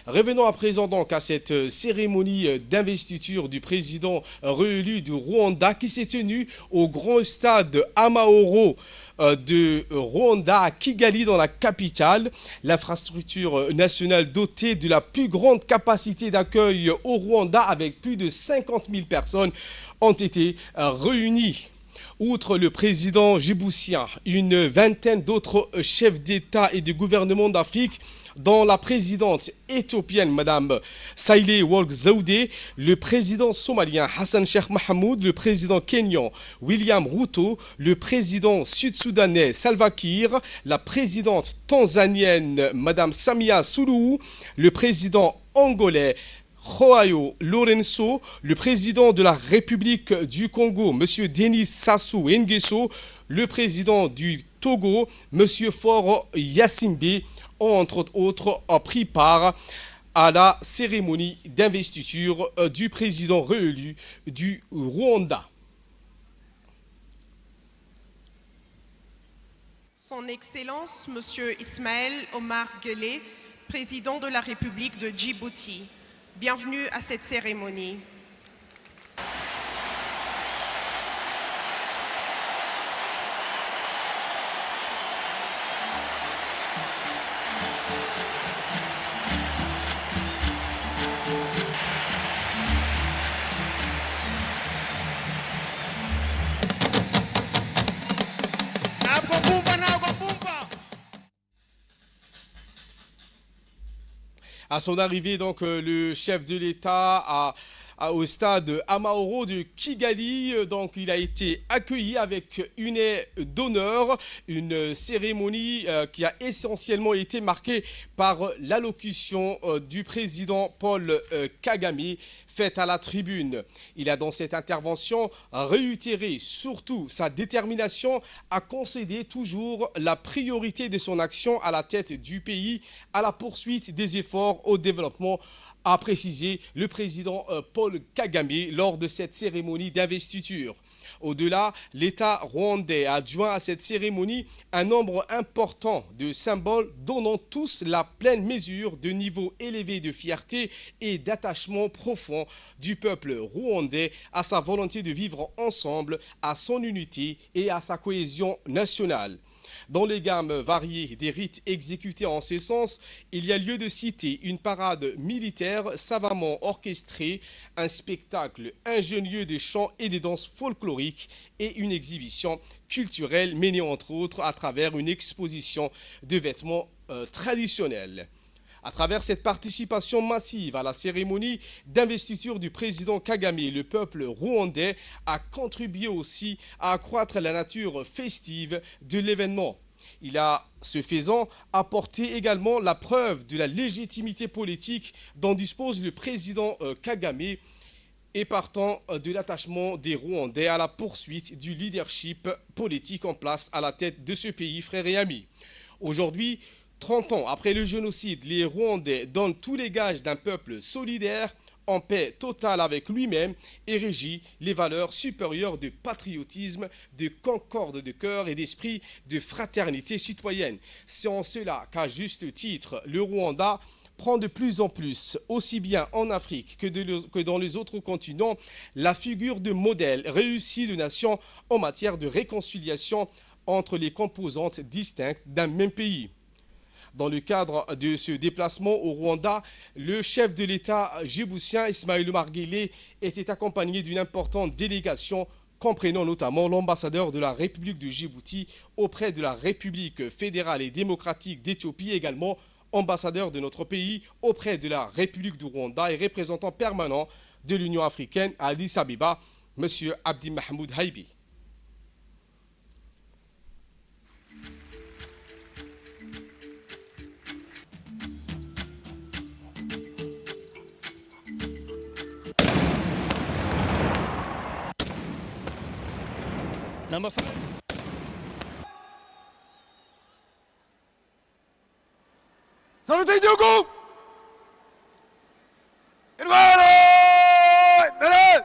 Revenons à présent donc à cette cérémonie d'investiture du président réélu du Rwanda qui s'est tenue au grand stade Amahoro de Rwanda à Kigali dans la capitale. L'infrastructure nationale dotée de la plus grande capacité d'accueil au Rwanda avec plus de 50 000 personnes ont été réunies. Outre le président djiboutien, une vingtaine d'autres chefs d'État et de gouvernement d'Afrique, dont la présidente éthiopienne, Madame Saïlé Work Zewde, le président somalien Hassan Sheikh Mohamud, le président kenyan William Ruto, le président sud-soudanais Salva Kiir, la présidente tanzanienne Madame Samia Suluhu, le président angolais Joao Lorenzo, le président de la République du Congo, M. Denis Sassou Nguesso, le président du Togo, M. Faure Gnassingbé, ont entre autres pris part à la cérémonie d'investiture du président réélu du Rwanda. Son Excellence, M. Ismaël Omar Guelleh, président de la République de Djibouti. Bienvenue à cette cérémonie. À son arrivée, donc, le chef de l'État au stade Amahoro de Kigali. Donc, il a été accueilli avec une aire d'honneur, une cérémonie qui a essentiellement été marquée par l'allocution du président Paul Kagame faite à la tribune. Il a dans cette intervention réitéré surtout sa détermination à concéder toujours la priorité de son action à la tête du pays à la poursuite des efforts au développement, a précisé le président Paul Kagame lors de cette cérémonie d'investiture. Au-delà, l'État rwandais a joint à cette cérémonie un nombre important de symboles donnant tous la pleine mesure de niveau élevé de fierté et d'attachement profond du peuple rwandais à sa volonté de vivre ensemble, à son unité et à sa cohésion nationale. Dans les gammes variées des rites exécutés en ce sens, il y a lieu de citer une parade militaire savamment orchestrée, un spectacle ingénieux de chants et de danses folkloriques et une exhibition culturelle menée entre autres à travers une exposition de vêtements traditionnels. À travers cette participation massive à la cérémonie d'investiture du président Kagame, le peuple rwandais a contribué aussi à accroître la nature festive de l'événement. Il a, ce faisant, apporté également la preuve de la légitimité politique dont dispose le président Kagame et partant de l'attachement des Rwandais à la poursuite du leadership politique en place à la tête de ce pays, frères et amis. Aujourd'hui, 30 ans après le génocide, les Rwandais donnent tous les gages d'un peuple solidaire, en paix totale avec lui-même et régit les valeurs supérieures de patriotisme, de concorde de cœur et d'esprit de fraternité citoyenne. C'est en cela qu'à juste titre, le Rwanda prend de plus en plus, aussi bien en Afrique que dans les autres continents, la figure de modèle réussi de nation en matière de réconciliation entre les composantes distinctes d'un même pays. Dans le cadre de ce déplacement au Rwanda, le chef de l'État djiboutien Ismaël Omar Guelleh était accompagné d'une importante délégation comprenant notamment l'ambassadeur de la République de Djibouti auprès de la République fédérale et démocratique d'Éthiopie, également ambassadeur de notre pays auprès de la République du Rwanda et représentant permanent de l'Union africaine à Addis Abeba, M. Abdi Mahmoud Haibi. Number 5. Salute igihugu intwaro imbere.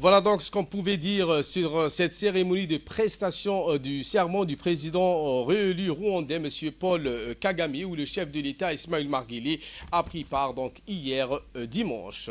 Voilà donc ce qu'on pouvait dire sur cette cérémonie de prestation du serment du président réélu rwandais, M. Paul Kagame, où le chef de l'État, Ismaël Marguerite, a pris part donc hier dimanche.